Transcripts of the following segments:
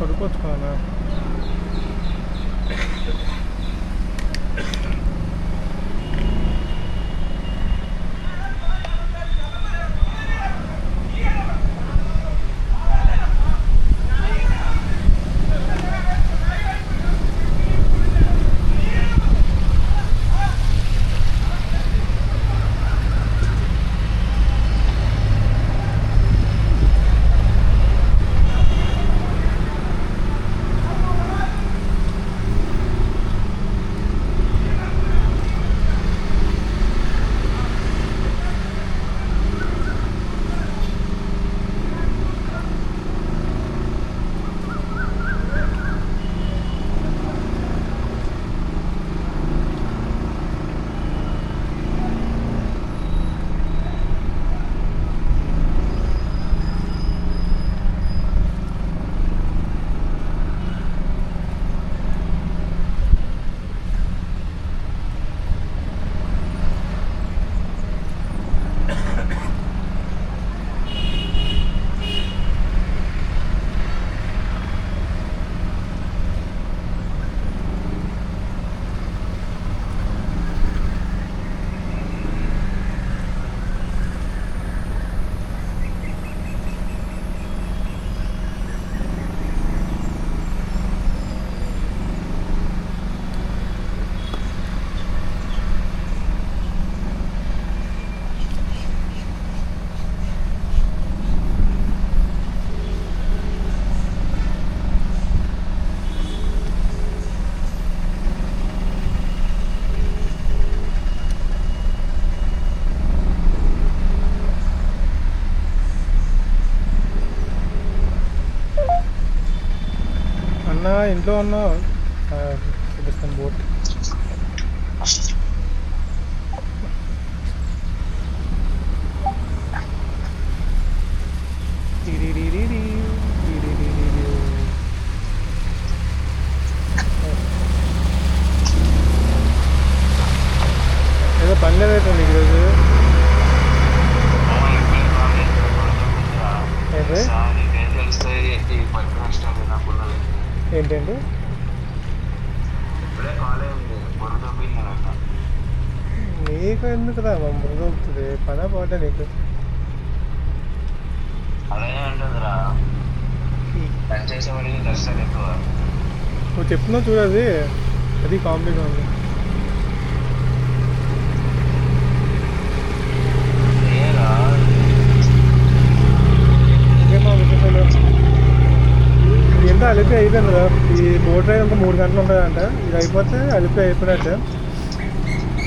పడుకోవచ్చుకోనా? ఇంట్లో ఉన్న చూపిస్తాను బోట్. ఏదో పని లేదైతుంది ఈరోజు. ఏంటండి? నీకు ఎందుకు రా బురద అవుతుంది? పనా పాట నీకు? నువ్వు చెప్తున్నావు చూడది, అది కామెడీగా ఉంది. ఇంకేమో విశేషాలు? ఎంత అలిపి అయిపోయింది రా. ఈ బోట్ రైడ్ ఇంకా 3 గంటలు ఉంటుందంట. ఇది అయిపోతే అలిపి అయిపోయినట్టే.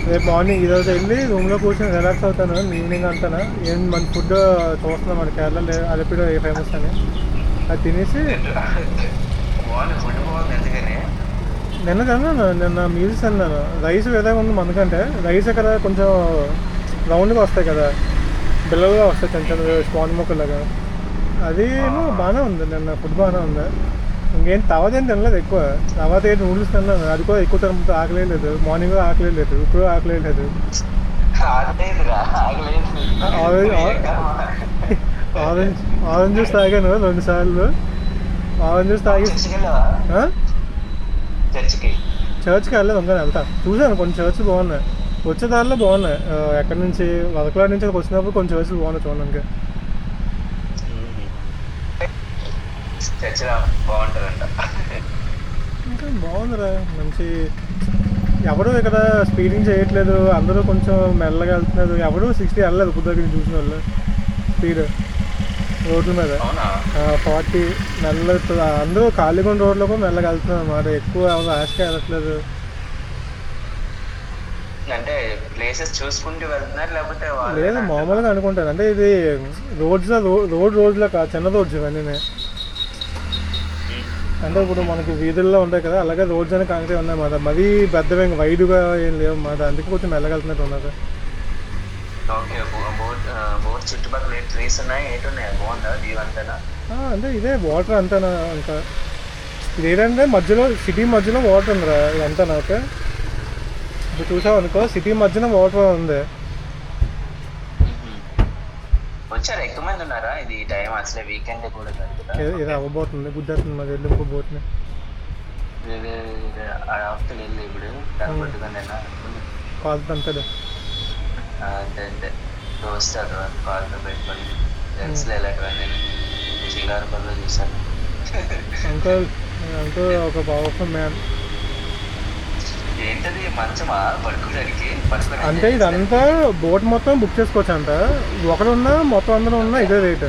రేపు మార్నింగ్ ఈరోజు వెళ్ళి రూమ్లో కూర్చొని రిలాక్స్ అవుతాను. ఈవినింగ్ అంతాను ఏం మంచి ఫుడ్ చూస్తున్నాం మన కేరళలో అలిపిలో ఏ ఫేమస్ అని. అది తినేసి నిన్న తిన్నాను. నిన్న మీల్స్ తిన్నాను. రైస్ విధంగా ఉంది మనకంటే. రైస్ ఇక్కడ కొంచెం రౌండ్గా వస్తాయి కదా, బిల్లలుగా వస్తాయి చిన్న చిన్న స్పాన్ మొక్కలాగా. అది బాగానే ఉంది. నిన్న ఫుడ్ బాగానే ఉంది. ఇంకేం తర్వాత ఏం తినలేదు ఎక్కువ. తర్వాత ఏంటి నూడిల్స్ తిన్నాను. అది కూడా ఎక్కువ తినకపోతే ఆకలి లేదు. మార్నింగ్ కూడా ఆకలి లేదు, ఇప్పుడు ఆకలి లేదు. ఆరెంజ్ జ్యూస్ తాగాను 2 సార్లు. ఆరెంజ్ జ్యూస్ తాగి చర్చ్కి వెళ్ళలేదు. ఇంకా వెళ్తా. చూసాను కొన్ని చర్చ్ బాగున్నాయి. వచ్చే దారిలో బాగున్నాయి. ఎక్కడి నుంచి వరకలాడి నుంచి వచ్చినప్పుడు కొన్ని చర్చ్లు బాగున్నాయి చూడడానికి. ఇంకా బాగుందిరా మంచి. ఎవరు ఇక్కడ స్పీడింగ్ చేయట్లేదు. అందరూ కొంచెం మెల్లగా వెళ్తున్నారు. ఎవరు 60 వెళ్ళలేదు ఇప్పుడు దగ్గర చూసిన వాళ్ళు. స్పీడ్ రోడ్ల మీద 40 మెల్లగా. అందరూ ఖాళీగా ఉన్న రోడ్లో కూడా మెల్లగా వెళ్తున్నారు అన్నమాట. ఎక్కువ ఎవరు ర్యాష్గా వెళ్ళట్లేదు. అంటే ప్లేసెస్ చూసుకుంటూ వెళ్తున్నారు లేకపోతే లేదు మామూలుగా అనుకుంటారు. అంటే ఇది రోడ్లో కాదు, చిన్న రోడ్స్ ఇవన్నీ. అంటే ఇప్పుడు మనకి వీధుల్లో ఉంటాయి కదా, అలాగే రోడ్స్ అని కాంక్రీట్ ఉన్నాయి మాట. మరీ పెద్దగా వైడ్గా ఏం లేవు మాట. అందుకే కొంచెం వెళ్ళగలుగుతున్నట్టు ఉన్నది. అంటే ఇదే వాటర్ అంతేనా? ఇంకా ఇదేంటంటే మధ్యలో సిటీ మధ్యలో వాటర్ ఉందిరా. ఇదంతా నాకు ఇప్పుడు చూసావు అనుకో, సిటీ మధ్యన వాటర్ ఉంది. వచ్చారు ఎక్కువ మంది ఉన్నారా? ఇది టైం అసలే వీకెండ్ కూడా కాదు కదా. ఏదో అవ్వబోతుంది గుద్దేస్తుంది మరి వెళ్ళి ఇంకో బోట్ని. ఆఫ్టర్ వెళ్ళి ఇప్పుడు కనబట్టుకుని కాదు అంతేదా అంతే అంతే వస్తారు కాళ్ళతో పెట్టుకొని ఫ్రెండ్స్లో వెళ్ళటం సింగారు పనులు చూసాను. అంకుల్ అంకుల్ ఒక పవర్ఫుల్ మ్యాన్. ఏంటది మంచమా పడుకోవడానికి? అంటే ఇదంతా బోట్ మొత్తం బుక్ చేసుకోవచ్చు అంట. ఒకడున్నా మొత్తం అందరూ ఉన్నా ఇదే రేట్,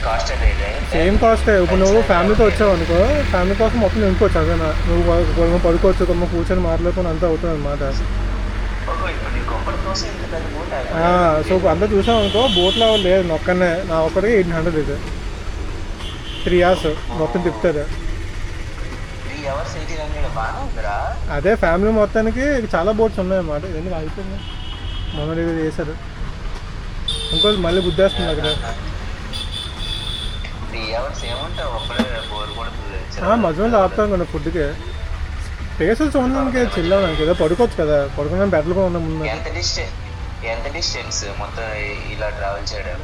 కాస్ట్ రేటే సేమ్ కాస్ట్. ఇప్పుడు నువ్వు ఫ్యామిలీతో వచ్చావు అనుకో, ఫ్యామిలీ కోసం మొత్తం నింపుకోవచ్చు. అదేనా నువ్వు కొంచెం పడుకోవచ్చు, కొంచెం కూర్చొని మాట్లాడుకొని అంతా అవుతుంది అనమాట. సో అంతా చూసావు అనుకో, బోట్లో లేదు ఒక్కనే నా ఒక్కడికి 800. ఇది 3 hours మొత్తం తిప్పుతుంది. అదే ఫ్యామిలీ మొత్తానికి చాలా బోట్స్ ఉన్నాయన్నమాట. ఎందుకు అయిపోయింది మొన్న ఇది చేశారు ఇంకో మళ్ళీ గుద్దేస్తుంది అక్కడ. మధ్యలో ఆపుతాం కదా ఫుడ్కి. ప్లేసెస్ చూడడానికి చిల్లడానికి ఏదో పడుకోవచ్చు కదా, పడుకున్నా బెటర్గా కూడా ఉన్న ముందు. ఎంత డిస్టెన్స్ మొత్తం ఇలా ట్రావెల్ చేయడం?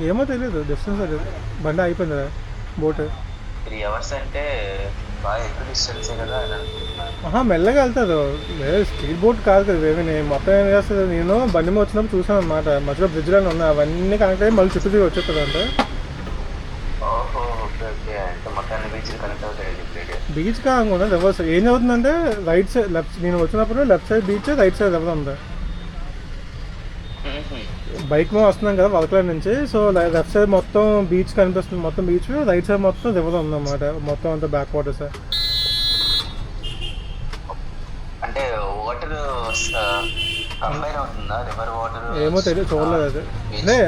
ఏమో తెలియదు, డిస్టెన్స్ తెలియదు. బండి అయిపోయింది కదా బోట్. 3 hours అంటే బాగా ఎక్కువ డిస్టెన్సే కదా అని అనుకుంటున్నాను. మెల్లగా వెళ్తుంది. లేదు స్పీడ్ బోట్ కాదు కదా వేవి. మొత్తం ఏం చేస్తుంది, నేను బండి మీద వచ్చినప్పుడు చూసాను అనమాట. మధ్యలో బ్రిడ్జ్లో ఉన్నాయి, అవన్నీ కనెక్ట్ అయ్యి మళ్ళీ చుట్టూ తిరిగి వచ్చేస్తుంది. అంటే ఓహో ఓకే ఓకే. అంటే మొత్తాన్ని బీచ్ కనెక్ట్ అవుతాయి. బీచ్ కాకుండా రివర్స్ ఏం చదువుతుందంటే రైట్ సైడ్ లెఫ్ట్. నేను వచ్చినప్పుడు left side beach, right side river ఉంది. బైక్ మీద వస్తున్నాం కదా వరకల నుంచి. సో లెఫ్ట్ సైడ్ మొత్తం బీచ్ కనిపిస్తుంది, మొత్తం బీచ్. రైట్ సైడ్ మొత్తం రివర్ ఉందన్నమాట, మొత్తం అంతా బ్యాక్ వాటర్స్. అంటే వాటర్ కంబైన్ అవుతుందా రివర్ వాటర్? ఏమో తెలియదు, చూడలేదు. అది అంటే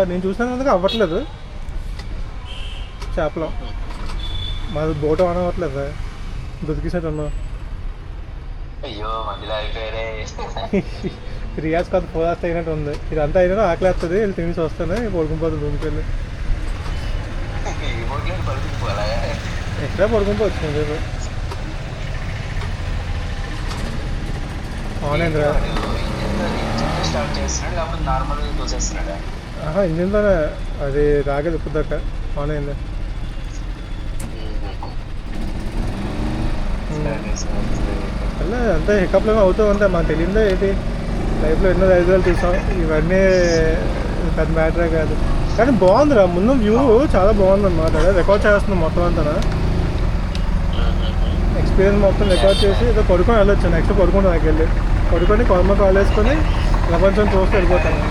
నేను చూసినందుకు అవ్వట్లేదు చేపలు. మాది బోట్ ఆన్ అవ్వట్లేదు, దొరికేసాడు ఉన్నావు. అయ్యో మధ్యలో అయిపోయారే. 3 hours కాదు 4 hours అయినట్టు ఉంది. ఇదంతా అయినా ఆకలేస్తుంది, వెళ్ళి తినేసి వస్తాను, పడుకునిపోతుంది రూమ్కి వెళ్ళి. ఎక్కడ పడుకునిపోవచ్చు రేపు. అవునండి రా. ఇంజిన్తోనే అది రాగదు ఇప్పుడు దాకా. అవునండి అలా అంతా హికప్లో అవుతూ ఉంటాయి. మనకు తెలియదే ఏంటి లైఫ్లో ఎన్నో రైతులు చూసాం. ఇవన్నీ పెద్ద మ్యాటరే కాదు, కానీ బాగుందిరా. ముందు వ్యూ చాలా బాగుంది అనమాట. రికార్డ్ చేస్తున్నాం మొత్తం అంతా. ఎక్స్పీరియన్స్ మొత్తం రికార్డ్ చేసి ఏదో పడుకొని వెళ్ళొచ్చు. నెక్స్ట్ పడుకుంటాను నాకు వెళ్ళి పడుకొని కొమ్మ కాల్ వేసుకొని ప్రపంచం చూస్తూ వెళ్ళిపోతాను.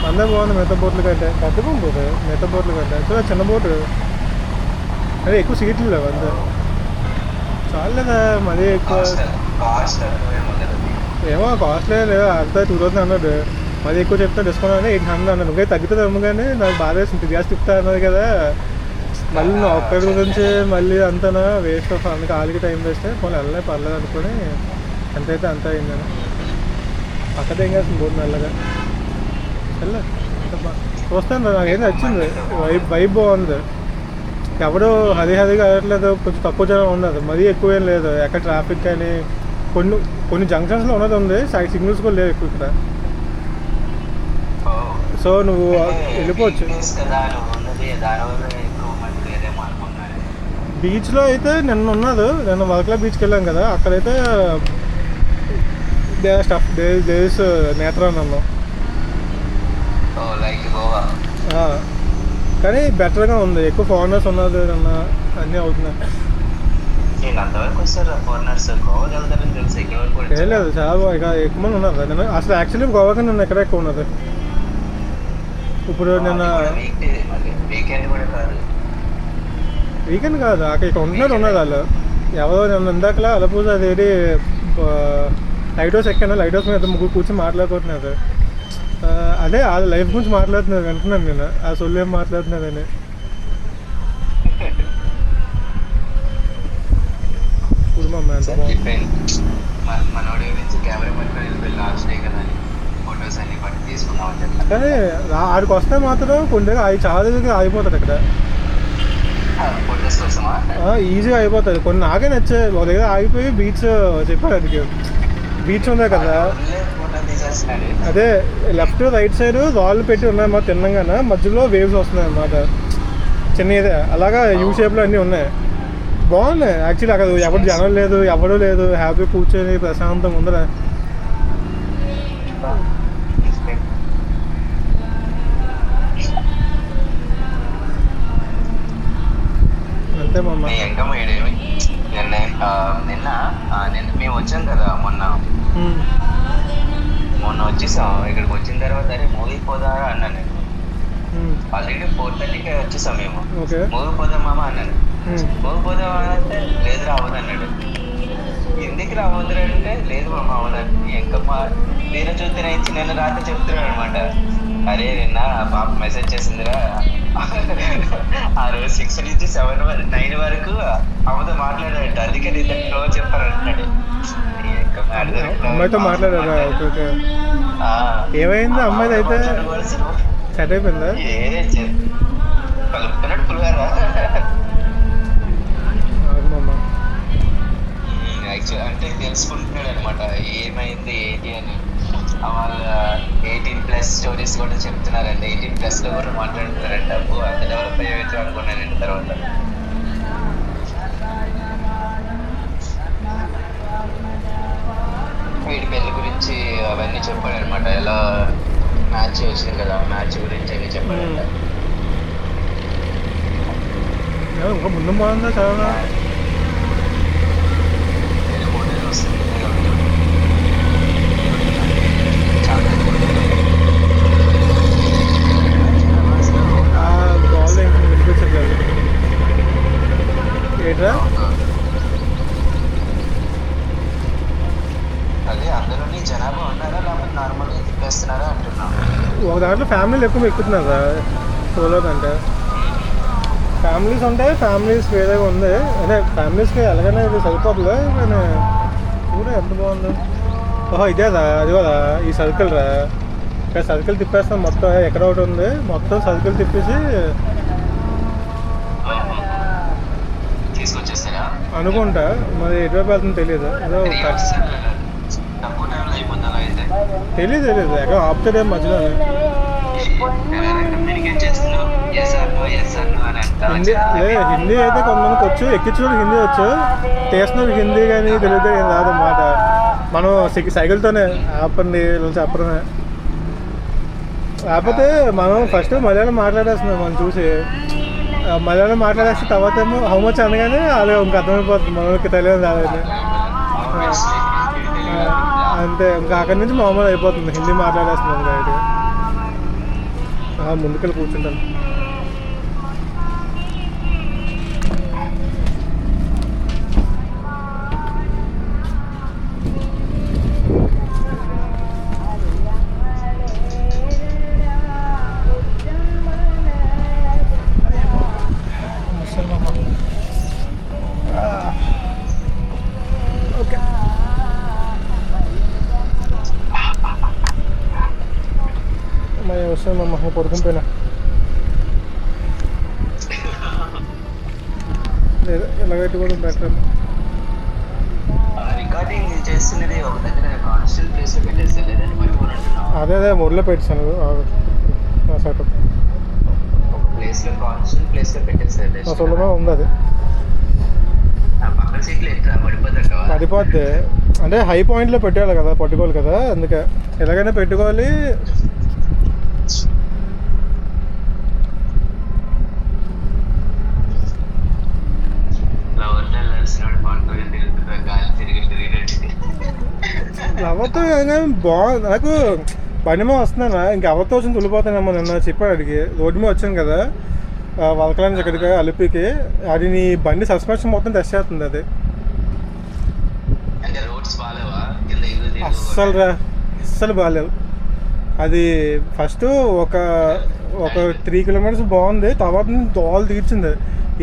అందరూ బాగుంది మిగతా బోట్ల కంటే. పెద్ద పోతుంది మిగతా బోట్ల కంటే. యాక్చువల్గా చిన్న బోటు అదే ఎక్కువ సీట్లు లేవు అంతే. చాలు కదా మరీ ఎక్కువ. ఏమో కాస్ట్లీ లేదు, అంతా 2000 మరీ ఎక్కువ చెప్తా. డిస్కౌంట్ అంటే 800 అన్నాను. నువ్వే తగ్గుతుందేమో, కానీ నాకు బాధ వేసింది. గ్యాస్ తిప్పుతా అన్నది కదా, మళ్ళీ నా ఒక్కడి గురించి మళ్ళీ అంతనా వేస్ట్ ఆఫ్. అందుకే వాళ్ళకి టైం వేస్ట్. పోనీ వెళ్ళలే పర్లేదు అనుకుని ఎంతైతే అంత అయిందని అక్కడే ఏం చేస్తుంది బోర్డు మెల్లగా వెళ్ళే చూస్తాను. నాకేం నచ్చింది, వైబ్ బాగుంది. ఎవడో హరిగా అవ్వట్లేదు, కొంచెం తక్కువ జనం ఉండదు, మరీ ఎక్కువ ఏం లేదు. ఎక్కడ ట్రాఫిక్ కానీ కొన్ని జంక్షన్స్లో ఉన్నది ఉంది, సైడ్ సిగ్నల్స్ కూడా లేవు ఎక్కువ ఇక్కడ. సో నువ్వు వెళ్ళిపోవచ్చు. బీచ్లో అయితే నిన్న ఉన్నది, నిన్న వర్కలా బీచ్కి వెళ్ళాం కదా, అక్కడైతే దేస్ నేత్రాన్ని అన్నాం. కానీ బెటర్గా ఉంది, ఎక్కువ ఫారినర్స్ ఉన్నది అన్న అన్నీ అవుతున్నాయి. ఏం లేదు, చాలా ఇక ఎక్కువ మంది ఉన్నారు. నేను అసలు యాక్చువల్లీ గోవాకి నిన్న ఎక్కడ ఎక్కువ ఉన్నది. ఇప్పుడు నిన్న వీకెండ్ కాదు, అక్కడ ఇక్కడ ఉంటున్నారు ఉన్నది వాళ్ళు. ఎవరో నిన్న ఇందాకలా అలపూజ అదేది లైట్ హౌస్ ఎక్కాను. లైట్ హౌస్ మీద ముగ్గురు కూర్చొని మాట్లాడుకుంటున్నారు. అదే వాళ్ళ లైఫ్ గురించి మాట్లాడుతున్నారు వింటున్నాను నేను. ఆ సొల్లు ఏం మాట్లాడుతున్నారని. కుటుంబం ఎంత బాగుంది. కానీ ఆడికి వస్తే మాత్రం కొన్ని దగ్గర చాలా దగ్గర ఆగిపోతాడు ఇక్కడ. ఈజీగా అయిపోతుంది. కొన్ని నాకే నచ్చాయి. ఒక దగ్గర ఆగిపోయి బీచ్ చెప్పాడు, అందుకే బీచ్ ఉంది కదా, ఫోటో తీసేస్తున్నాడు. అదే లెఫ్ట్ రైట్ సైడ్ రాళ్ళు పెట్టి ఉన్నాయి మా తిన్నంగానే, మధ్యలో వేవ్స్ వస్తున్నాయి అన్నమాట చిన్నదే, అలాగా యూ షేప్లో అన్నీ ఉన్నాయి. బాగున్నాయి యాక్చువల్లీ. అక్కడ ఎవరు జనం లేదు, ఎవరు లేదు, హ్యాపీ కూర్చొని ప్రశాంతంగా ఉందిరా. అంతే మమ్మ. ఇంకా నిన్న నిన్న మేము వచ్చాం కదా మొన్న వచ్చేసాం. ఇక్కడికి వచ్చిన తర్వాత అరే మూవీ పోదారా అన్నా నేను. ఆల్రెడీ 4:30కి వచ్చేసాం మేము. మూవీ పోదాం మామ అన్నాను. మూవీ పోదాం అంటే లేదు రావద్దు అన్నాడు. ఎందుకు రావద్దు అంటే లేదు మామ అవదని. ఎంకమ్మ నేను చూస్తే నేను రాత్రి చెప్తున్నాను అనమాట. అరే నిన్న పాప మెసేజ్ చేసిందిరా, ఆ రోజు 6 నుంచి 9 వరకు అమ్మతో మాట్లాడాడు, అందుకే నేను చెప్పాను అంటున్నాడు. అమ్మాయితో మాట్లాడారా? ఏమైంది అమ్మాయిది అయితే సెట్ అయిపోయిందా? కలుపుతున్నాడు పులిహారా. యాక్చువల్ అంటే తెలుసుకుంటున్నాడు అనమాట ఏమైంది ఏంటి అని. వాళ్ళ 18+ స్టోరీస్ కూడా చెప్తున్నారండి. 18+ లో కూడా మాట్లాడుతున్నారంట. అబ్బో అంత డెవలప్ అయ్యేచ్చు అనుకున్నాను తర్వాత. వీడి పెళ్లి గురించి అవన్నీ చెప్పాడు అనమాట. ఎలా మ్యాచ్ వచ్చింది కదా, మ్యాచ్ గురించి అవి చెప్పాడంట. ఇంకా ముందు బాగుందా చాలా హోటల్ వస్తుంది. వినిపించట్లేదు ఏంట్రా? అదే అందులోని జనాభా ఉన్నారా లేకపోతే నార్మల్గా తిప్పేస్తున్నారా అంటున్నాను. ఒక దాంట్లో ఫ్యామిలీలు ఎక్కువ ఎక్కుతున్నారా సోలో కంటే. ఫ్యామిలీస్ ఉంటాయి, ఫ్యామిలీస్ వేరేగా ఉంది. అదే ఫ్యామిలీస్కి ఎలాగైనా ఇది సరిపోతుంది. కానీ కూడా ఎంత బాగుంది. ఓహో ఇదేదా, అది కదా ఈ సర్కిల్ రా. ఇక్కడ సర్కిల్ తిప్పేస్తాం మొత్తం. ఎక్కడ ఒకటి ఉంది మొత్తం సర్కిల్ తిప్పేసి తీసుకొచ్చేస్తారా అనుకుంటా. మరి ఎటువైపు వెళ్తుందో తెలియదు. ఏదో తెలియదు ఎక్కడ ఆపుతాడే మధ్యలోనే. హిందీ అయితే కొంతమందికి వచ్చు, ఎక్కించుకోవడం హిందీ వచ్చు, స్టేషనరీ హిందీ కానీ తెలుగు కానీ రాదన్నమాట. మనం సైకిల్తోనే ఆపండి చెప్పడమే. కాకపోతే మనం ఫస్ట్ మలయాళం మాట్లాడేస్తున్నాం. మనం చూసి మలయాళం మాట్లాడేస్తే తర్వాత ఏమో హౌ మచ్ అనగానే అది ఇంక అర్థమైపోతుంది మనకి తెలియదు రాదని. అంతే ఇంకా అక్కడి నుంచి మామూలు అయిపోతుంది. హిందీ మాట్లాడేస్తున్నాం కాబట్టి ముందుకెళ్ళి కూర్చుంటాను. ఓకే వస్తామమ్మ పడుకుంపోయినా లేదా ఎలాగైతే కూడా బెటర్. అదే మొదలు పెట్టాను సెటప్ సులభంగా ఉంది. అది పడిపోద్ది అంటే హై పాయింట్లో పెట్టాలి కదా, పట్టుకోవాలి కదా, అందుకే ఎలాగైనా పెట్టుకోవాలి. అవతో బాగుంది. నాకు బండి మీద వస్తున్నానా ఇంకా అవతో వచ్చి తులిపోతానేమో. నిన్న చెప్పాడు అడిగి రోడ్డు మీద వచ్చాను కదా వలకలాంటి ఇక్కడికి అలిపికి. అది నీ బండి సస్పెన్షన్ మొత్తం టెస్ట్ చేస్తుంది. అది అస్సలు బాగాలేవు. అది ఫస్ట్ ఒక 3 కిలోమీటర్స్ బాగుంది, తర్వాత దోలు తీర్చింది.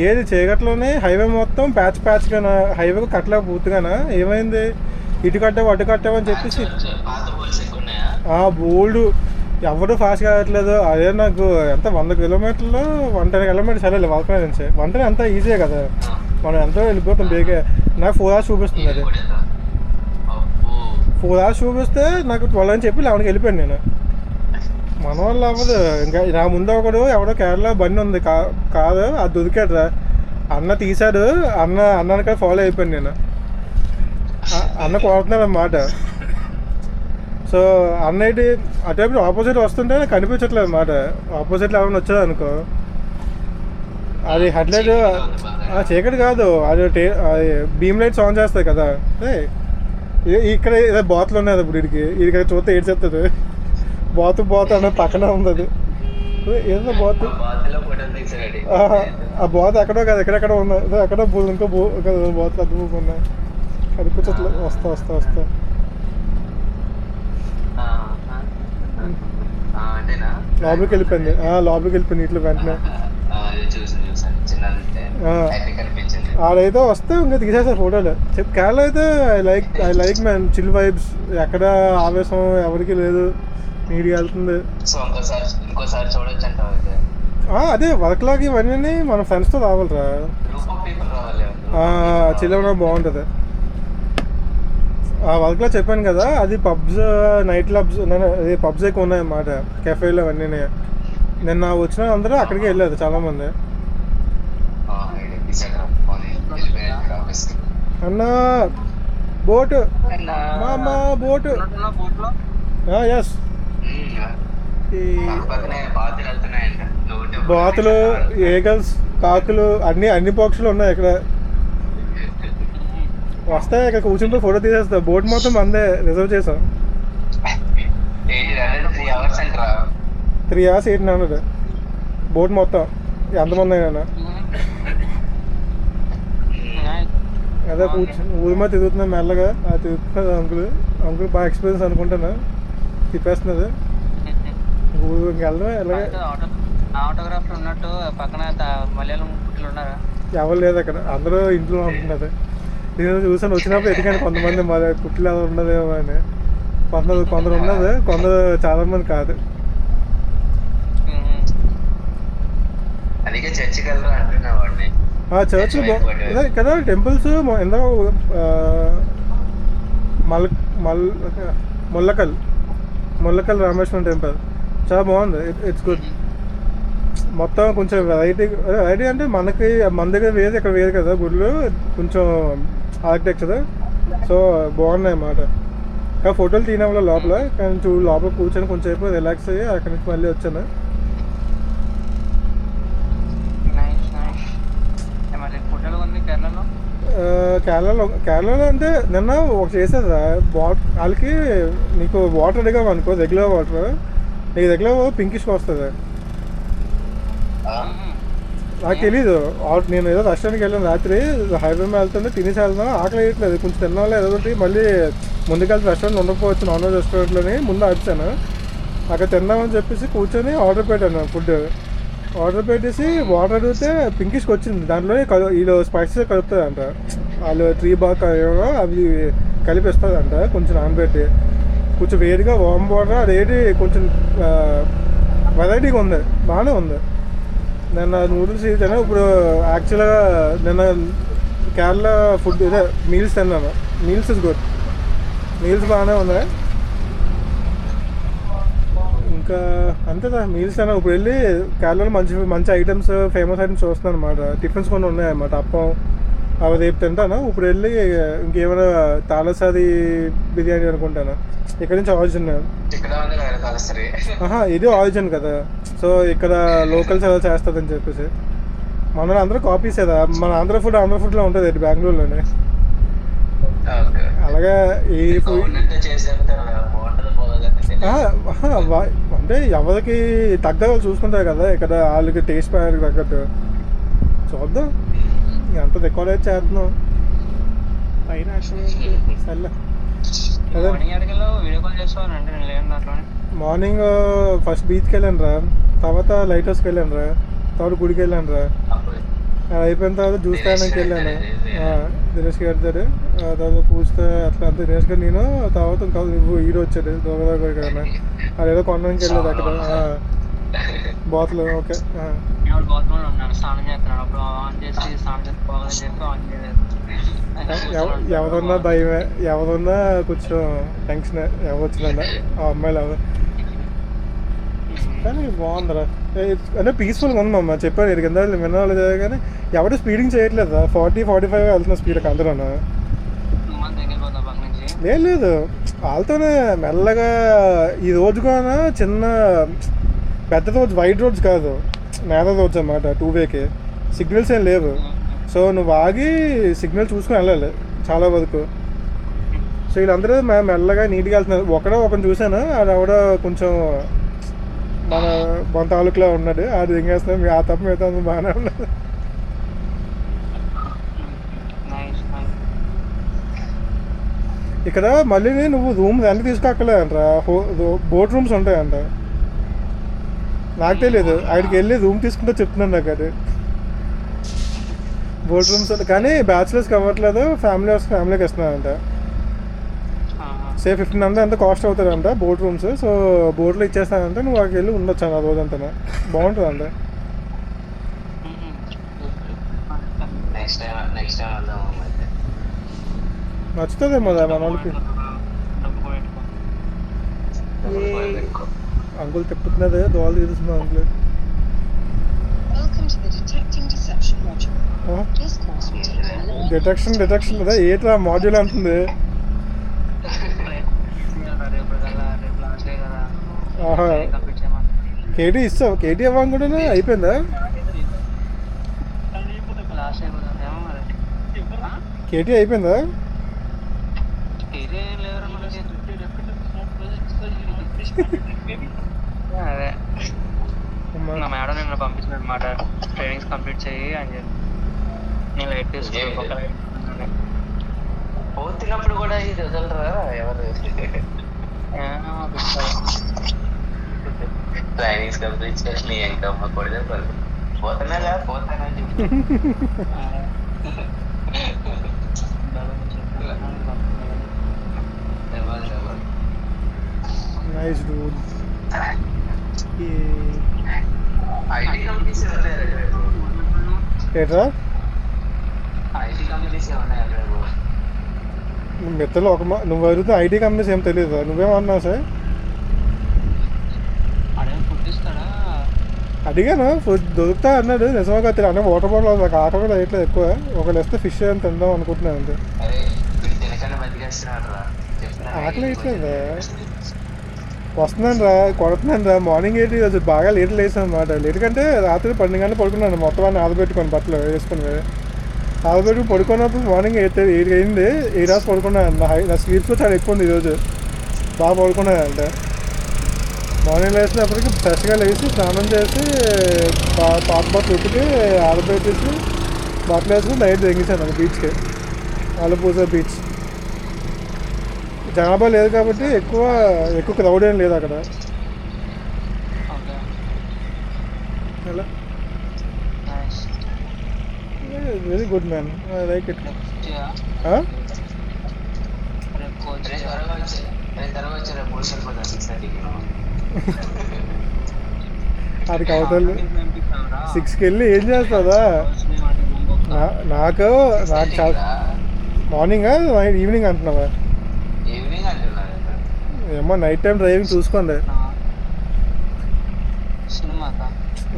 ఏది చీకట్లోనే హైవే మొత్తం ప్యాచ్గా హైవేకి కట్టలేక పూర్తిగానా ఏమైంది, ఇటు కట్టావు అటు కట్టావు అని చెప్పేసి బోల్డ్ ఎవరు ఫాస్ట్ కావట్లేదు. అదే నాకు ఎంత 100 కిలోమీటర్లు 110 కిలోమీటర్స్ వెళ్ళాలి వలకలా నుంచి. 110 అంతా ఈజీయే కదా, మనం ఎంతో వెళ్ళిపోతాం బేగే. నాకు 4 hours చూపిస్తుంది. అది 4 hours చూపిస్తే నాకు 12 అని చెప్పి 11కి వెళ్ళిపోయాను నేను. మన వల్ల అవ్వదు. ఇంకా నా ముందు ఒకడు ఎవడో కేరళ బండి ఉంది కాదు అది దొరికాడు రా, అన్న తీశాడు, అన్నకి ఫాలో అయిపోయాను నేను. అన్న కొడుతున్నాడు అన్నమాట. సో అన్నయ్య అటువైపు ఆపోజిట్ వస్తుంటే నాకు కనిపించట్లేదు అన్నమాట. ఆపోజిట్లో ఎవరైనా వచ్చాడు అనుకో, అది హెడ్లైట్ చీకటి కాదు, అది బీమ్ లైట్స్ ఆన్ చేస్తాయి కదా. ఇక్కడ ఏదో బాతులు ఉన్నాయి ఇప్పుడు వీడికి చూస్తే ఏడ్చేస్తుంది. బాతు అన్న పక్కన ఉంది అది. ఏదో బాతు, ఆ బాతు ఎక్కడో కాదు ఎక్కడెక్కడ ఉన్నాయి, ఎక్కడో ఇంకా బాతులు అద్దె ఉన్నాయి కనిపించట్లేదు. వస్తా లోపలికి వెళ్ళిపోయింది. ఇట్లా వెంటనే ఆడైతే వస్తే ఇంకా తీసేసారు ఫోటోలు. కేరళ అయితే I like man, chill vibes, ఎక్కడ ఆవేశం ఎవరికి లేదు, నీట్గా వెళ్తుంది. అదే వర్క్లాగా ఇవన్నీ మన ఫ్రెండ్స్తో రావాలిరా, చిల్ అవ్వడం బాగుంటుంది. ఆ వర్క్లో చెప్పాను కదా, అది పబ్స్, నైట్ క్లబ్స్, పబ్స్ ఎక్కువ ఉన్నాయన్నమాట, కెఫేలు అవన్నీ. నిన్న వచ్చిన అందరూ అక్కడికి వెళ్ళారు చాలామంది. అన్న బోటు, మా బోటు, ఎస్. బాతులు, ఏగల్స్, కాకులు, అన్ని పక్షులు ఉన్నాయి ఇక్కడ. వస్తాయి ఇక్కడ కూర్చుంటే ఫోటో తీసేస్తా. బోట్ మొత్తం మందే రిజర్వ్ చేసాం. 3 hours 800 బోట్ మొత్తం. ఎంతమంది అయినా అదే కూర్చొని ఊరి మీద తిరుగుతున్నాం మెల్లగా. అది తిరుగుతున్నది అంకుల్ బాగా ఎక్స్పీరియన్స్ అనుకుంటాను, తిప్పేస్తున్నది. ఇంకెళ్ళడం ఎలాగే ఎవరు లేదు అక్కడ, అందరూ ఇంట్లో ఉంటున్నది. నేను చూసాను వచ్చినప్పుడు ఎదిగాను కొంతమంది మా కుట్లు ఎవరు ఉన్నదేమో అని. కొందరు ఉన్నది, కొందరు చాలా మంది కాదు. చర్చ్ కదా, టెంపుల్స్ ఎంతో ముల్లకల్ రామేశ్వరం టెంపుల్ చాలా బాగుంది. It's good. మొత్తం కొంచెం వెరైటీ అంటే మన దగ్గర వేరు, ఇక్కడ వేరు కదా గుళ్ళు, కొంచెం ఆర్కిటెక్చర్. సో బాగున్నాయి అన్నమాట. కానీ ఫోటోలు తీయడం వల్ల లోపల, కానీ లోపల కూర్చొని కొంచెం సేపు రిలాక్స్ అయ్యి అక్కడి నుంచి మళ్ళీ వచ్చాను. కేరళలో అంటే నిన్న ఒక చేసేదా వాళ్ళకి, నీకు వాటర్ అడిగాం అనుకో, రెగ్యులర్ వాటర్, నీకు రెగ్యులర్ పింకిష్గా వస్తుంది. నాకు తెలీదు. నేను ఏదో రెస్టారెంట్కి వెళ్ళాను రాత్రి, హైవే మీద వెళ్తుంటే తినేసి వెళ్తాను, ఆకలి వేయట్లేదు, కొంచెం తిన్న వల్ల ఏదో ఒకటి. మళ్ళీ ముందుకెళ్తే రెస్టారెంట్ ఉండకపోవచ్చు, నాన్ వెజ్ రెస్టారెంట్లోని ముందు అడిచాను. అక్కడ తిందామని చెప్పేసి కూర్చొని ఆర్డర్ పెట్టాను ఫుడ్. ఆర్డర్ పెట్టేసి వాటర్ అడిగితే పింకిష్కి వచ్చింది. దాంట్లో వీళ్ళు స్పైసెస్ కలుపుతారంట, వాళ్ళు ట్రీ బాగా ఏమో అవి కలిపిస్తుందంట, కొంచెం నానబెట్టి కొంచెం వేడిగా వామ్ వాటర్. అదేంటి కొంచెం వెరైటీగా ఉంది, బాగానే ఉంది. నిన్న నూడిల్స్ తిన్నాను. ఇప్పుడు యాక్చువల్గా నిన్న కేరళ ఫుడ్ ఇదే మీల్స్ తిన్నాను. మీల్స్ ఇస్ గుడ్, మీల్స్ బాగానే ఉన్నాయి. ఇంకా అంతేదా మీల్స్ తిన్నాను. ఇప్పుడు వెళ్ళి కేరళలో మంచి ఐటమ్స్, ఫేమస్ ఐటమ్స్ చూస్తున్నాను అనమాట. టిఫిన్స్ కొన్ని ఉన్నాయన్నమాట, అప్పం అవి రేపు తింటాను. ఇప్పుడు వెళ్ళి ఇంకేమైనా తాళసాది బిర్యానీ అనుకుంటాను. ఇక్కడ నుంచి ఆరిజిన్, ఇది ఆరిజిన్ కదా. సో ఇక్కడ లోకల్స్ ఎలా చేస్తుందని చెప్పేసి మన అందరూ కాపీస్ కదా. మన ఆంధ్ర ఫుడ్లో ఉంటుంది బెంగళూరులోనే. అలాగే ఈ అంటే ఎవరికి తగ్గ వాళ్ళు చూసుకుంటారు కదా, ఇక్కడ వాళ్ళకి టేస్ట్ ప్యాడ్కి తగ్గట్టు చూద్దాం. ఎంత రికార్డ్ చేస్తున్నాం పైన. సర్లే అదే మార్నింగ్ ఫస్ట్ బీచ్కి వెళ్ళాను రా, తర్వాత లైట్ హౌస్కి వెళ్ళాను రా, తర్వాత గుడికి వెళ్ళాను రా. అది అయిపోయిన తర్వాత జ్యూస్ తాగడానికి వెళ్ళాను. దినేష్ గారి దగ్గర తర్వాత పూస్తే అట్లా అంతే. దినేష్ గారు నేను తర్వాత ఇంకా నువ్వు హీరో వచ్చాడు దొంగ కదా, అది ఏదో కొనడానికి వెళ్ళేది అక్కడ బాతులు. ఓకే స్నానం చేస్తున్నాడు, అప్పుడు ఆన్ చేసి స్నానం చేసి పోవాలని చెప్పి ఆన్ చేయలేదు. ఎవరున్నా భయమే, ఎవరున్నా కొంచెం టెన్షన్, ఎవరు వచ్చినా ఆ అమ్మాయిలు ఎవరు. కానీ బాగుందిరా, అంటే పీస్ఫుల్గా ఉంది అమ్మ. చెప్పాను ఇది కింద వినాలి కానీ ఎవరు స్పీడింగ్ చేయట్లేదు. 40-45 వెళ్తున్నా స్పీడ్కి అందరూ. లేదు వాళ్ళతోనే మెల్లగా. ఈ రోజు కూడా చిన్న పెద్ద రోడ్స్, వైడ్ రోడ్స్ కాదు, నేర రోడ్స్ అన్నమాట. 2 వేకి సిగ్నల్స్ ఏం లేవు. సో నువ్వు ఆగి సిగ్నల్ చూసుకుని వెళ్ళాలి చాలా వరకు. సో వీళ్ళందరూ మెల్లగా నీట్గా వెళ్తున్నారు. ఒకరిని చూశాను, అది ఆవిడ కొంచెం మన తాలూకులో ఉన్నాడు. అది ఏం చేస్తున్నాడు, ఆ తప్ప మిగతా బాగానే ఉన్నది. ఇక్కడ మళ్ళీ నువ్వు రూమ్ ఎంత తీసుకోక్కర్లేదంట, బోట్ రూమ్స్ ఉంటాయంట. నాకు తెలియదు, అక్కడికి వెళ్ళి రూమ్ తీసుకుంటే చెప్తున్నాను నాకు. అది బోట్ రూమ్స్ కానీ బ్యాచులర్స్కి అవ్వట్లేదు, ఫ్యామిలీకి ఇస్తున్నారంట. 1500 ఎంత కాస్ట్ అవుతుందంట బోట్ రూమ్స్. సో బోట్లో ఇచ్చేస్తానంటే నువ్వు అక్కడికి వెళ్ళి ఉండొచ్చు అన్న రోజంతా. బాగుంటుంది అంట. నచ్చుతుందేమో మన వాళ్ళకి. అంకుల్ తిప్పుతున్నదే దోవలు తీరుస్తున్నా అంకుల్. డిటెక్షన్ అదే ఏట్రా మాడ్యూల్ అంటుంది. ఆహా, కేటీ ఇస్తావు? కేటీ ఇవ్వకుండా అయిపోయిందా? కేటీ అయిపోయిందా? అదే నా మేడం నిన్న పంపించిన అనమాట, ట్రైనింగ్స్ కంప్లీట్ చేయి అని చెప్పి. నేను లైట్ తీసుకున్నాను. పోతున్నప్పుడు కూడా ఇది వదలరా ఎవరు? ట్రైనింగ్స్ కంప్లీట్ చేయాలి, నీ ఎంకమ్మ కొడితే పోతానా పోతానని చెప్పి. Nice Dude. ఐటీ కంపెనీస్ ఏట్రా ఐటీ కంపెనీస్ ఏమన్నాయి? మిత్తలు నువ్వు అడిగితే ఐటీ కంపెనీస్ ఏం తెలియదు. నువ్వేమన్నావు సార్? అడిగాను, ఫుడ్ దొరుకుతా అన్నాడు. నిజంగా తెలియదు అన్న. వాటర్ బాటిల్ నాకు ఆకలి కూడా వేయట్లేదు ఎక్కువ. ఒకళ్ళు వేస్తే ఫిష్ అని తిందాం అనుకుంటున్నాను అంతే. ఆకలి వేయట్లేదు. వస్తున్నాను రా, కొడుతున్నాను రా. మార్నింగ్ 8 రోజు బాగా లేట్ లేసాను అనమాట. లేట్ కంటే రాత్రి 12 గంటలు పడుకున్నాను. మొత్తం అన్ని ఆదబెట్టుకొని బట్టలు వేసుకుని ఆదబెట్టుకుని పడుకున్నప్పుడు మార్నింగ్ 8 అయింది. 8 hours పడుకున్నాను. నా స్లీప్స్ చాలా ఎక్కువ ఉంది ఈరోజు. బాగా పడుకున్నాను అంటే. మార్నింగ్ లేచినప్పటికి ఫ్రెష్గా లేచి స్నానం చేసి పాత బట్టలు ఉతికి ఆరబెట్టేసి బట్టలు వేసుకుని నైట్ తెగించాను బీచ్కి. ఆలపూజ బీచ్. జనాభా లేదు కాబట్టి ఎక్కువ క్రౌడ్ ఏం లేదు అక్కడ. అలా very good man, I like it. అది అవతల 6కి వెళ్ళి ఏం చేస్తుందా? నాకు చాలా మార్నింగ్ ఈవినింగ్ అంటున్నావా? ఏమో నైట్ టైం డ్రైవింగ్ చూసుకోండి.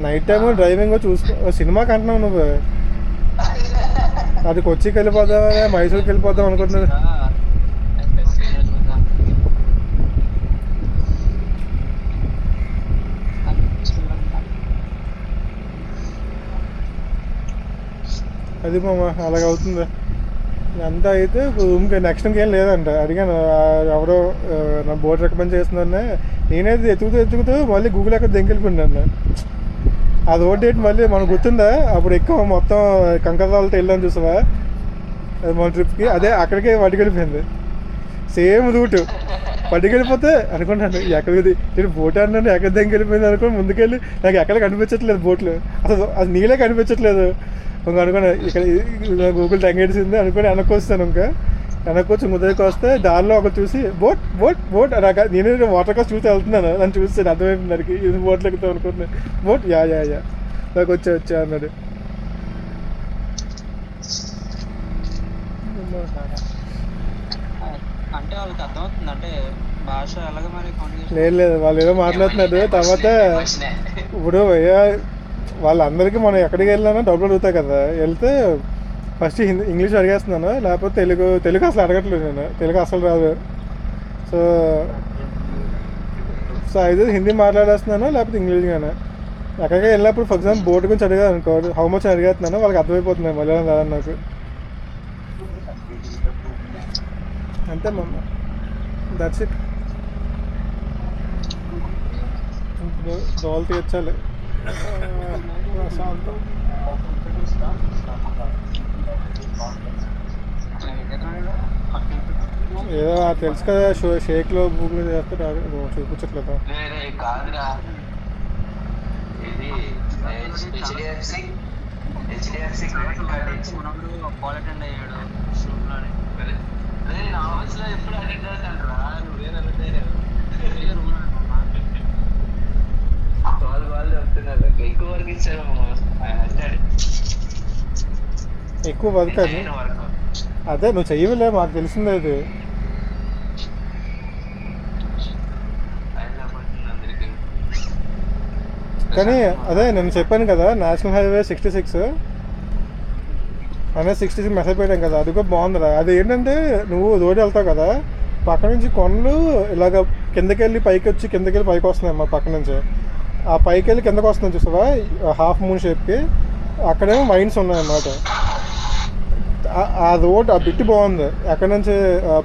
నైట్ టైం డ్రైవింగ్ చూసుకో. సినిమాకి అంటున్నావు నువ్వు? అది కొచ్చికి వెళ్ళిపోదాం, మైసూర్కి వెళ్ళిపోదాం అనుకుంటున్నాను. అది మామ అలాగ అవుతుంది. అంతా అయితే రూమ్కి నెక్స్ట్ ఇంకేం లేదంట. అడిగాను ఎవరో నా బోర్డు రికమెండ్ చేస్తుందనే. నేనైతే ఎత్తుకుతూ మళ్ళీ గూగుల్ ఎక్కడ దెంకెళ్ళిపోయినాను. ఆ రోడ్ డేట్ మళ్ళీ మనకు గుర్తుందా? అప్పుడు ఎక్కువ మొత్తం కంకర్రాలతో వెళ్ళాను చూసావా అది మన ట్రిప్కి. అదే అక్కడికే పట్టుకెళ్ళిపోయింది. సేమ్ రూట్ పట్టుకెళ్ళిపోతే అనుకుంటాను ఎక్కడికి నేను బోట్ అన్నాను, ఎక్కడ దెంకెళ్ళిపోయింది అనుకుని ముందుకెళ్ళి నాకు ఎక్కడ కనిపించట్లేదు బోట్లు. అసలు అది నీళ్ళే కనిపించట్లేదు. ఇంకా అనుకున్నా ఇక్కడ గూగుల్ టంగేసింది అనుకుని వెనక్కి వస్తాను. ఇంకా వెనక్కి వచ్చి ముద్దరికి వస్తే దారిలో ఒక చూసి బోట్ బోట్ బోట్ నాకు నేనే వాటర్ కాస్ట్ చూసి వెళ్తున్నాను. నన్ను చూస్తాను అర్థమైపోయింది దానికి ఇది బోట్లు ఎక్కుతాం అనుకుంటున్నాను. బోట్ యా నాకు వచ్చా అన్నాడు. అంటే వాళ్ళకి అర్థమవుతుంది అంటే భాష అలాగే మరి కమ్యూనికేషన్. లేదు లేదు, వాళ్ళు ఏదో మాట్లాడుతున్నారు. తర్వాత ఇప్పుడు వాళ్ళందరికీ మనం ఎక్కడికి వెళ్ళినా డబ్బులు అడుగుతాయి కదా, వెళ్తే ఫస్ట్ ఇంగ్లీష్ అడిగేస్తున్నాను, లేకపోతే తెలుగు అసలు అడగట్లేదు. నేను తెలుగు అసలు రాదు. సో అయితే హిందీ మాట్లాడేస్తున్నాను, లేకపోతే ఇంగ్లీష్ కానీ. ఎక్కడికి వెళ్ళినప్పుడు ఫర్ ఎగ్జాంపుల్ బోర్డు గురించి అడిగాను అనుకో, హౌ మచ్ అడిగేస్తున్నాను, వాళ్ళకి అర్థమైపోతుంది మలయాళం రాదని నాకు. అంతే మమ్మ, దట్స్ ఇట్. ఇప్పుడు దోలు తీర్చాలి. ప్రశాంతం. ఏదో తెలుసు కదా, షేక్లో బుక్లు చేస్తే చూపించట్లేదా? కాదురా, ఇది హెచ్డిఎఫ్సి క్రెడిట్ కార్డ్ ఇచ్చి కాల్ అటెండ్ అయ్యాడు. నా ఆఫీస్లో ఎప్పుడు అటెండ్ అవుతాంటారా, నువ్వేం అడుగుతాయి వాళ్ళు చెప్తున్నారు ఎక్కువ వర్క్ ఇచ్చారు. ఎక్కువ వర్క్ అది. అదే నువ్వు చెయ్యలే, మాకు తెలిసిందే అది. కానీ అదే నేను చెప్పాను కదా, నేషనల్ హైవే 66 అనేది 66 మెసేజ్ పెట్టాం కదా, అది కూడా బాగుందిరా. అది ఏంటంటే నువ్వు రోడ్డు వెళ్తావు కదా, పక్క నుంచి కొండలు ఇలాగ కిందకి వెళ్ళి పైకి వచ్చి కిందకి వెళ్ళి పైకి వస్తున్నాయి మా పక్క నుంచి. ఆ పైకి వెళ్ళి కిందకి వస్తున్నాయి చూస్తావా, హాఫ్ మూన్ షేప్కి. అక్కడేమో వైన్స్ ఉన్నాయన్నమాట. ఆ రోడ్ ఆ బిట్ బాగుంది. అక్కడ నుంచి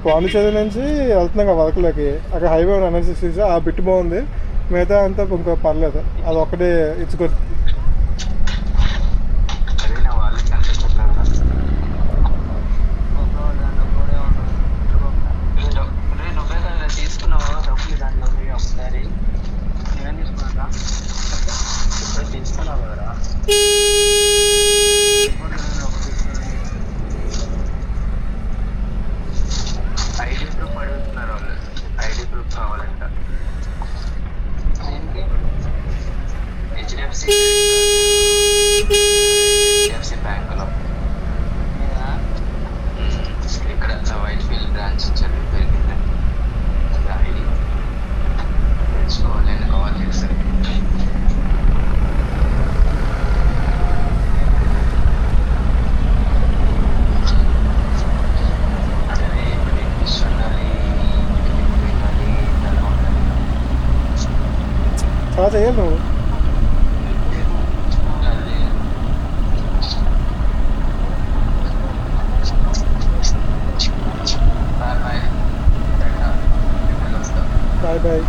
పాండిచేరి నుంచి వెళ్తున్నాం కదా వర్క్లోకి, అక్కడ హైవే 166, ఆ బిట్ బాగుంది. మిగతా అంతా ఇంకా పర్లేదు, అది ఒకటే ఇట్స్ గుడ్. తీసుకున్నావా డబ్బులు దాంట్లో ఒకసారి? నేనేం తీసుకున్నా ఇప్పుడు తీసుకున్నావు కదరా. ఐడి ప్రూఫ్ అడుగుతున్నారు వాళ్ళు, ఐడి ప్రూఫ్ కావాలంట. హెచ్డిఎఫ్సి బ్యాంకులో ఇక్కడ వైట్ ఫీల్డ్ బ్రాంచ్ ఇచ్చారు. పెరిగింది ఐడి తెలుసుకోవాలి, నేను కాల్ చేస్తాను. చాలా చేయాలి నువ్వు. Bye bye.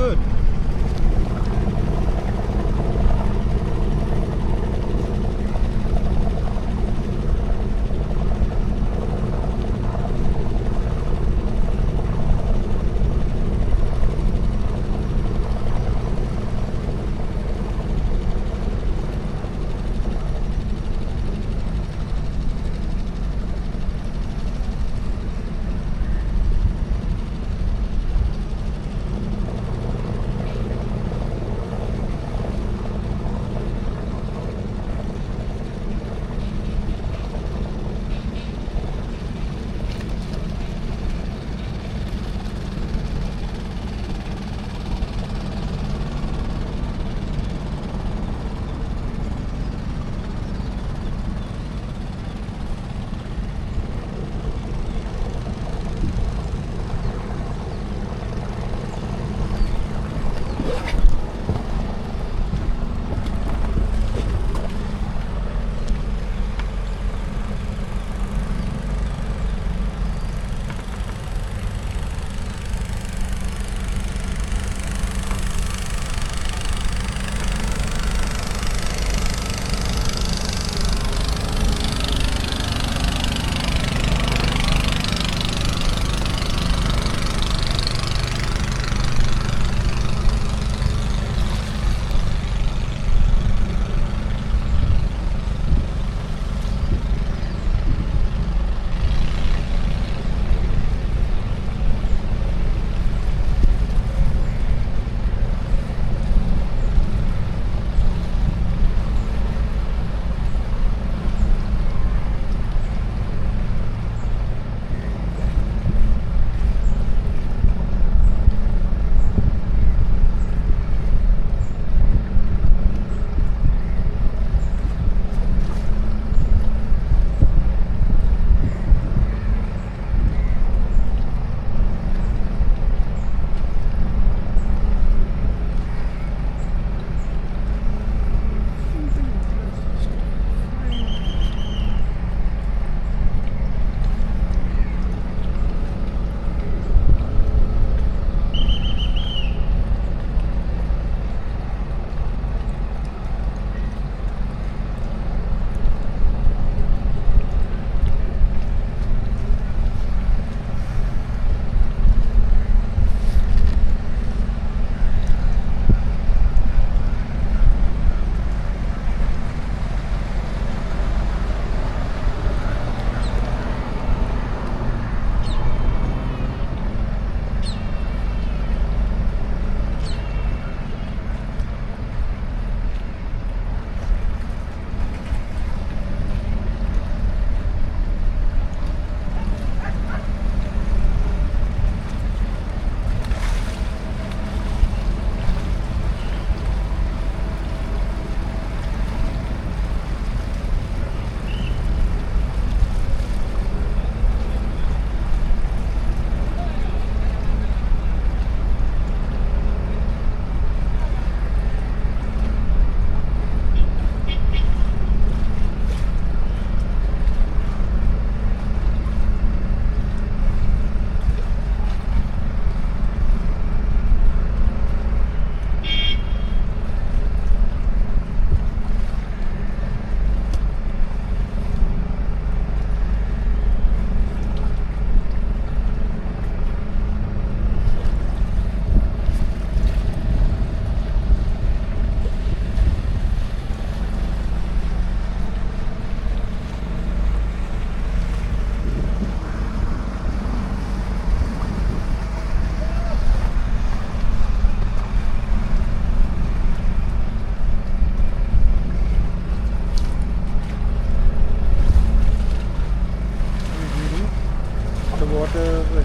good.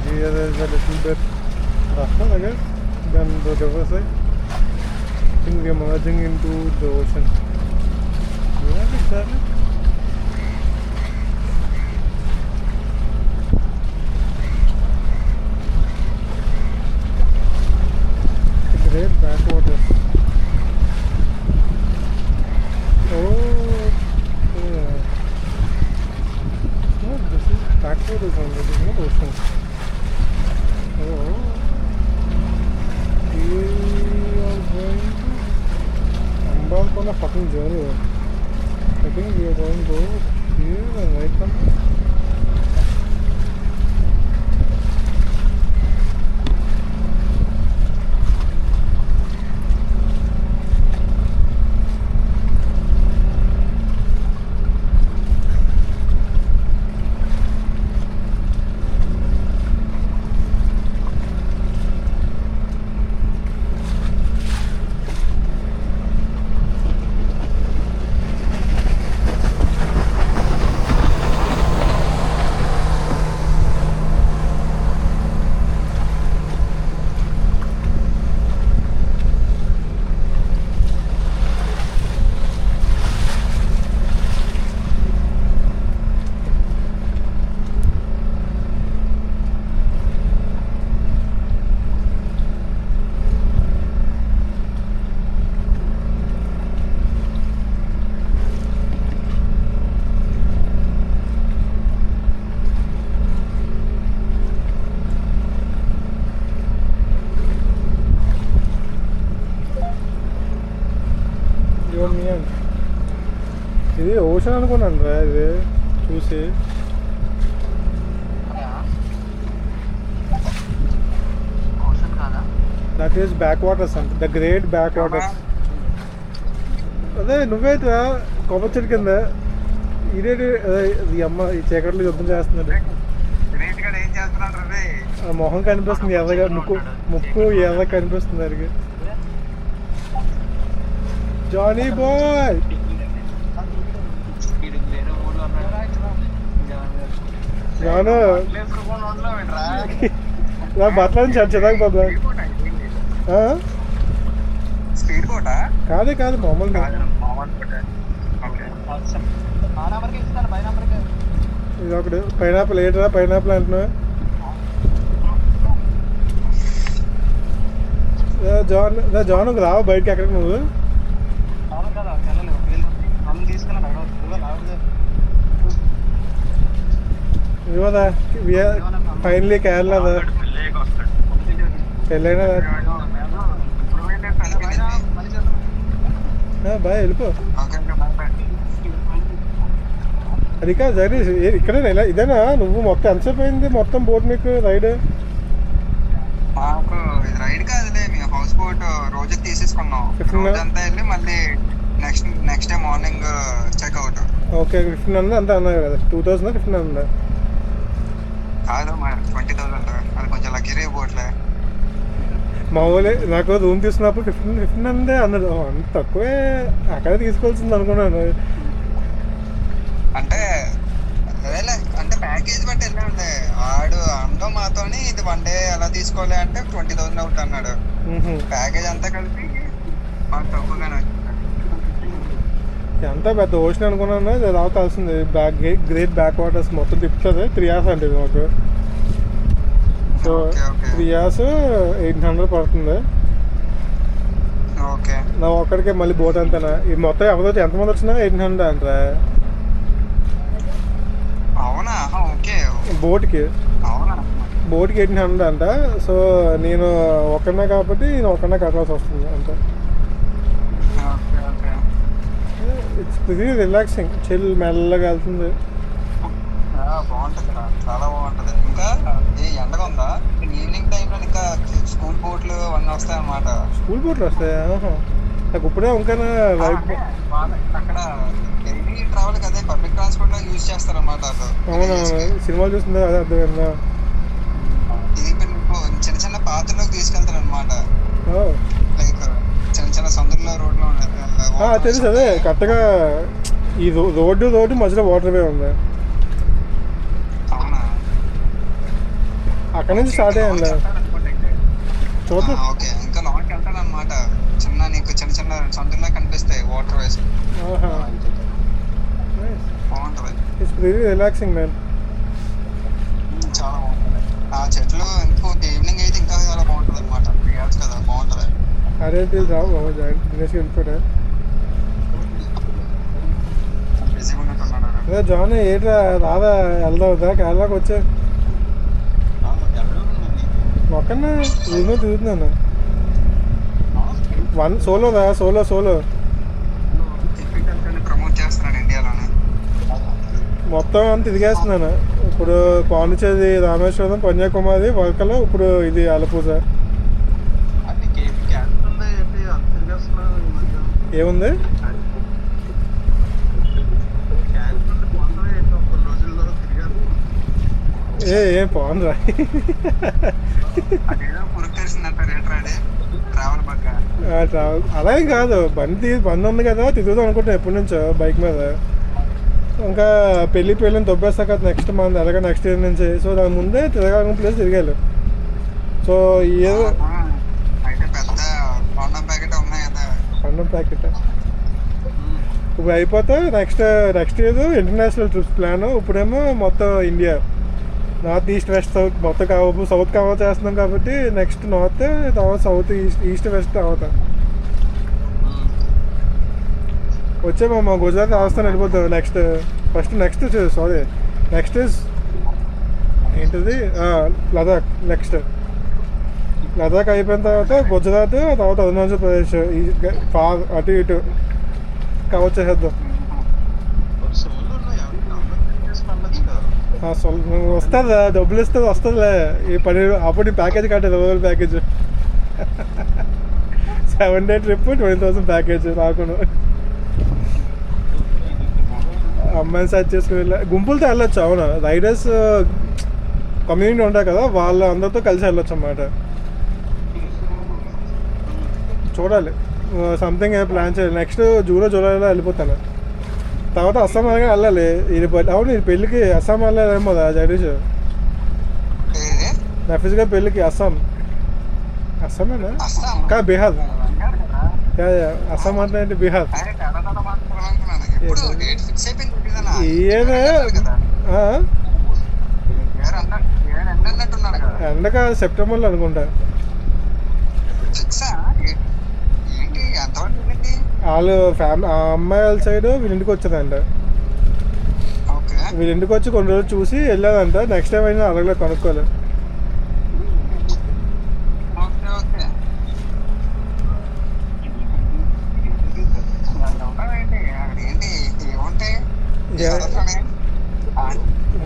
Here is a little bit rougher, I guess, than the river side. I think we are merging into the ocean. Where exactly? Great backwaters. Oh, yeah. No, this is backwaters only, this is not ocean. Oh, yeah. on a fucking journey. I think we are going to go here and right from here. ఇది ocean అనుకున్నాను రా ఇది చూసి. That is back waters అంట, the great back waters. అదే నువ్వేట్రా కొబ్బరి చెట్టు కింద ఇదేంటి ఈ అమ్మ ఈ చీకట్లో యుద్ధం చేస్తున్నాడు. ఆ మొహం కనిపిస్తుంది ఎర్రగా, ముక్కు ఎర్రగా కనిపిస్తుంది అడిగి. జానీ బాయ్ జాను నా బట్టలని చచ్చేదాకా బాబా. కాదే కాదు మామూలుగా ఇది ఒకటి పైనాపిల్. ఏంటరా పైనాపిల్ అంటున్నా? జాను రావా బయటకి ఎక్కడికి నువ్వు? ఇవ్వదా ఫైనలీ కేరళదా పెళ్ళైనా బాయ్ వెళ్ళిపో. అది కాదు సరే ఇక్కడే ఇదేనా నువ్వు మొత్తం ఎంతసేపు అయింది మొత్తం బోట్ మీకు రైడ్? రైడ్ కాదులే, మేము హౌస్ బోట్ రోజు తీసేసుకున్నాం. అంతా వెళ్ళి మళ్ళీ next day morning checkout. Okay 1500 అంతా అన్నారు కదా, 2000 1500 కాదు 20,000. అది కొంచెం లగ్జరీ బోట్లే. మామూలే నాకు రూమ్ తీసుకున్నప్పుడు 1500 అన్నాడు. అంత తక్కువే అక్కడే తీసుకోవాల్సింది అనుకున్నాను. అంటే అదేలే, అంటే ప్యాకేజ్ బట్టి వెళ్ళండి. ఆడు అందం మాతోని ఇది 1 డే అలా తీసుకోలే అంటే 20,000 అవుట్ అన్నాడు. ప్యాకేజ్ అంతా కలిపి మాకు తక్కువగానే వచ్చింది. ఎంత పెద్ద ఓషన్ అనుకున్నాను. ఇది రావాల్సింది గ్రేట్ బ్యాక్ వాటర్స్ మొత్తం తిప్పుతుంది. 3 hours అంటే మాకు. సో 3 hours 800 పడుతుంది. ఓకే నా ఒక్కడికే మళ్ళీ బోట్ అంతనా? ఈ మొత్తం ఎవరైతే ఎంతమంది వచ్చినా 800 అంటారా అవునా? ఓకే బోట్కి. అవునా? బోట్కి 800 అంట. సో నేను ఒక్కడనే కాబట్టి నేను ఒక్కడనే కట్టాల్సి వస్తుంది అంతే. ఇట్స్ వెరీ రిలాక్సింగ్, చిల్ మెల్లగా వెళ్తుంది. బాగుంటుంది, చాలా బాగుంటుంది. ఇంకా ఏ ఎండగా ఉందా ఈవినింగ్ టైంలో ఇంకా స్కూల్ బోట్లు అవన్నీ వస్తాయి అన్నమాట. స్కూల్ బోట్లు వస్తాయా? నాకు ఇప్పుడే ఇంకా అక్కడ డైలీ ట్రావెల్ అదే పబ్లిక్ ట్రాన్స్పోర్ట్ లో యూజ్ చేస్తారు అన్నమాట. అవునవును, సినిమాలు చూస్తుందా అదే అర్థమైందా? ఇది మీకు చిన్న చిన్న పాత్రలోకి తీసుకెళ్తారు అనమాట. లైక్ చిన్న చిన్న సందుల్లో రోడ్లో తెలుసు. అదే కరెక్ట్గా ఈ రోడ్డు మధ్యలో వాటర్ వే ఉంది. అవునా? అక్కడ నుంచి స్టార్ట్ అయ్యిందా? చూద్దాం. ఓకే, ఇంకా లాంగ్కి వెళ్తాడు అనమాట. నీకు చిన్న చిన్న సందుల్లో కనిపిస్తాయి వాటర్ వేస్. బాగుంటుంది. It's very relaxing man. చాలా బాగుంటుంది. ఆ చెట్లు ఇంకో ఈవినింగ్ అయితే ఇంకా చాలా బాగుంటుంది అనమాట. 3 hours కదా, బాగుంటుంది. అదేంటి రావు దినేష్కి వెళ్ళిపోయా. బిజీగా ఉన్నట్టున్నాడు. అదే జాన్ ఏట్రా రాదా వెళ్దావుదా కేరళకి వచ్చా? ఒక్కనే రూమ్లో తిరుగుతున్నాను. సోలో మొత్తం అంత తిరిగేస్తున్నాను. ఇప్పుడు పాండిచేరి, రామేశ్వరం, కన్యాకుమారి, వర్కల, ఇప్పుడు ఇది అలపూజ. అది క్యాన్సర్ ఉంది ఏంటి అంత తిరిగేస్తున్నావు ఈ మధ్య? ఏముంది? క్యాన్సర్ పోతావే ఏంటో కొన్ని రోజుల్లో తిరిగేస్తున్నావు. ఏం బాగుందిరా. అదేదో పురుకేసిందంటారు ఏంట్రా అది ట్రావెల్ బాగా. ట్రావెల్ అలా ఏం కాదు, బండి ఉంది కదా, తిరుగుదాం అనుకుంటాను ఎప్పటి నుంచో బైక్ మీద. ఇంకా పెళ్ళిని దొబ్బేస్తా కదా నెక్స్ట్ మంత్, అలాగే నెక్స్ట్ ఇయర్ నుంచి. సో దాని ముందే తిరగాలని ప్లేస్ తిరిగాను. సో ఏదో అయితే పెద్ద కొండం ప్యాకెట్ ఉన్నాయి కదా. అన్నం ప్యాకెట్ ఇప్పుడు అయిపోతే next year international trips plan. ఇప్పుడేమో మొత్తం India, north east west south మొత్తం సౌత్ కవర్ చేస్తున్నాం కాబట్టి నెక్స్ట్ నార్త్, తర్వాత సౌత్, ఈస్ట్ వెస్ట్ తర్వాత వచ్చామమ్మా. గుజరాత్ రాజస్థాన్ వెళ్ళిపోతాం నెక్స్ట్ ఏంటిది లదాఖ్. లదాఖ్ అయిపోయిన తర్వాత గుజరాత్, తర్వాత అరుణాచల్ ప్రదేశ్, అటు ఇటు కవర్ చేసేద్దాం. వస్తుందా, డబ్బులు ఇస్తే వస్తుందిలే. ఈ పని అప్పుడు ప్యాకేజ్ కట్టాలి, 20,000 ప్యాకేజ్. 7 day ట్రిప్ 20,000 ప్యాకేజ్ రాకుండా. అమ్మాయిని సెర్చ్ చేసుకుని గుంపులతో వెళ్ళొచ్చు. అవునా, రైడర్స్ కమ్యూనిటీ ఉంటాయి కదా, వాళ్ళ అందరితో కలిసి వెళ్ళొచ్చు అన్నమాట. చూడాలి, సంథింగ్ ప్లాన్ చేయాలి. నెక్స్ట్ జూలైలో వెళ్ళిపోతాను. తర్వాత అస్సాం అలాగే వెళ్ళాలి. అవును, ఇది పెళ్ళికి అస్సాం వెళ్ళాలేమో జగదీష్. నఫీస్ గారి పెళ్ళికి అస్సామేనా కా బీహార్. అస్సాం అంటే ఏంటి, బీహార్. ఏదే ఎండక సెప్టెంబర్లో అనుకుంటా. వాళ్ళు ఫ్యామిలీ, ఆ అమ్మాయి వాళ్ళ సైడ్ వీళ్ళ ఇంటికి వచ్చేదంట. వీళ్ళ ఇంటికి వచ్చి కొన్ని రోజులు చూసి వెళ్ళాదంట. నెక్స్ట్ టైం అయినా అలాగే కనుక్కోవాలి.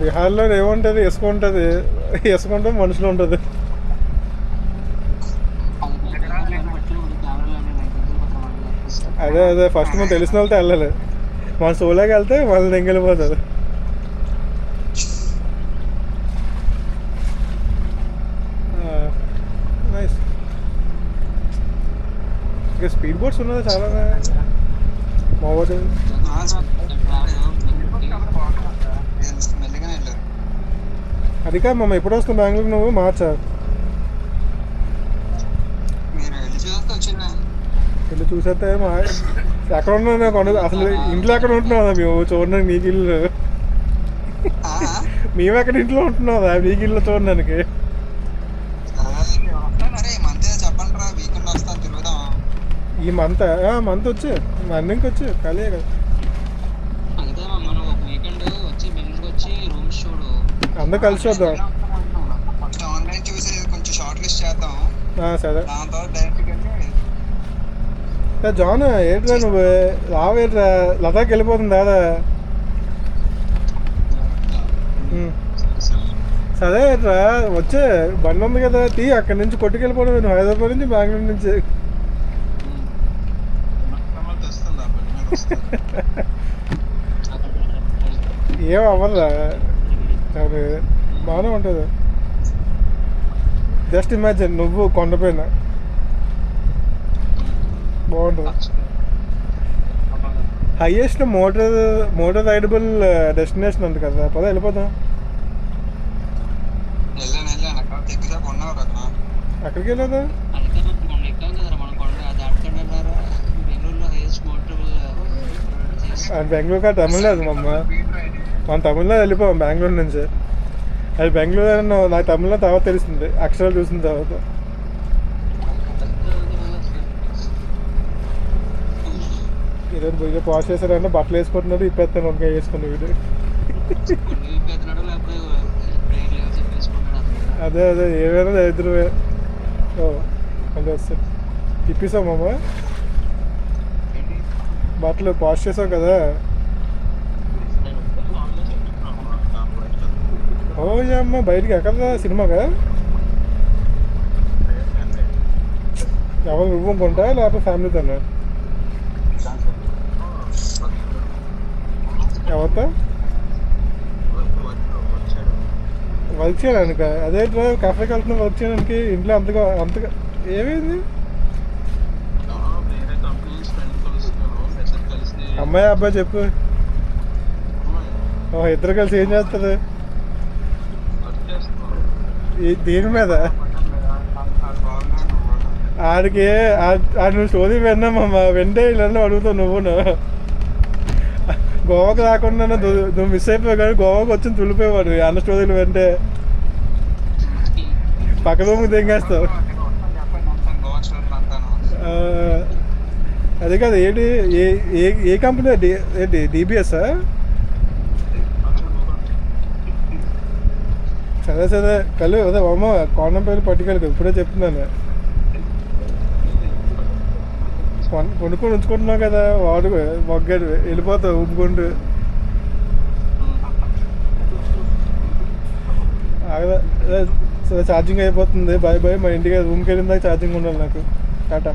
బీహార్లో ఏముంటుంది, ఇసుక ఉంటుంది. ఇసుకుంటే మనుషులు ఉంటుంది. అదే ఫస్ట్ మనం తెలిసిన వాళ్ళతో వెళ్ళాలి. మన సోలోకి వెళ్తే వాళ్ళని ఎంగెళ్ళిపోతుంది. నైస్. ఇక స్పీడ్ బోట్స్ ఉన్నది చాలా బాగుంది. అది కాదు మమ్మ, ఎప్పుడు వస్తావు బెంగళూరు నువ్వు? మార్చా వెళ్ళి చూసేస్తే ఎక్కడ ఉన్నావు నాకు అసలు ఇంట్లో ఎక్కడ ఉంటున్నావా మేము చూడడానికి? నీకు ఇల్లు మేము ఎక్కడ ఇంట్లో ఉంటున్నావా నీకు ఇల్లు చూడడానికి? ఈ మంత్ వచ్చి మందికి వచ్చి ఖాళీ కదా. అందరూ కలిసి వద్దాం. సరే జాన్, ఏంట్రా నువ్వు రావేట్రా? లదాఖ్ వెళ్ళిపోతుంది కదా. సరే రా, వచ్చే బండి ఉంది కదా, తీ. అక్కడి నుంచి కొట్టుకెళ్ళిపోవడం, నువ్వు హైదరాబాద్ నుంచి బెంగళూరు నుంచి. ఏం అవ్వదురా, బాగానే ఉంటుంది. జస్ట్ ఇమాజిన్ నువ్వు కొండపైన, బాగుంటుంది. హైయెస్ట్ మోటార్ రైడబుల్ డెస్టినేషన్ ఉంది కదా, పద వెళ్ళిపోతాం. అక్కడికి వెళ్ళదా? బెంగళూరు కాదు, తమిళనాడు మమ్మ. మన తమిళనాడు వెళ్ళిపోయాం బెంగళూరు నుంచి. అది బెంగళూరు నాకు తమిళనాడు తర్వాత తెలుస్తుంది, అక్షరాలు చూసిన తర్వాత. ఈరోజు వీడియో పాస్ చేశారంటే బట్టలు వేసుకుంటున్నాడు, ఇప్పేస్తాను ఒక వేసుకున్న వీడియో. అదే ఏమైనా దరిద్రం. అంటే వస్తాయి తిప్పేసామమ్మా, బట్టలు పాస్ చేసావు కదా. ఓ అమ్మ బయటికి ఎక్కడ సినిమాగా ఎవరు నువ్వు కొంటా లేకపోతే ఫ్యామిలీతోనా ఎవరితో వర్క్ చేయడానికి అదే కఫేకి వెళ్తున్నా వర్క్ చేయడానికి ఇంట్లో అంతగా ఏమైంది అమ్మాయి అబ్బాయి చెప్పు ఇద్దరు కలిసి ఏం చేస్తారు దీని మీద ఆడికి నువ్వు స్టోరీ విన్నామమ్మా వెంటే ఇలా అడుగుతావు నువ్వు గోవాకు రాకుండా నువ్వు మిస్ అయిపోయావు కానీ గోవాకు వచ్చి తులిపోయేవాడు అన్న స్టోరీలు వెంటే పక్క రూమ్కి తెంగేస్తావు అదే కదా ఏంటి ఏ కంపెనీ ఏంటి డిబిఎస్ఆ సరే అదే అమ్మ కోణంపల్లి పట్టుకెళ్ళి ఇప్పుడే చెప్తున్నాను కొనుక్కొని ఉంచుకుంటున్నావు కదా వాడు మొగ్గాడు వెళ్ళిపోతావు ఊపుకుంటూ సరే ఛార్జింగ్ అయిపోతుంది బాయ్ మా ఇంటికి రూమ్కి వెళ్ళిందాక ఛార్జింగ్ ఉండాలి నాకు టాటా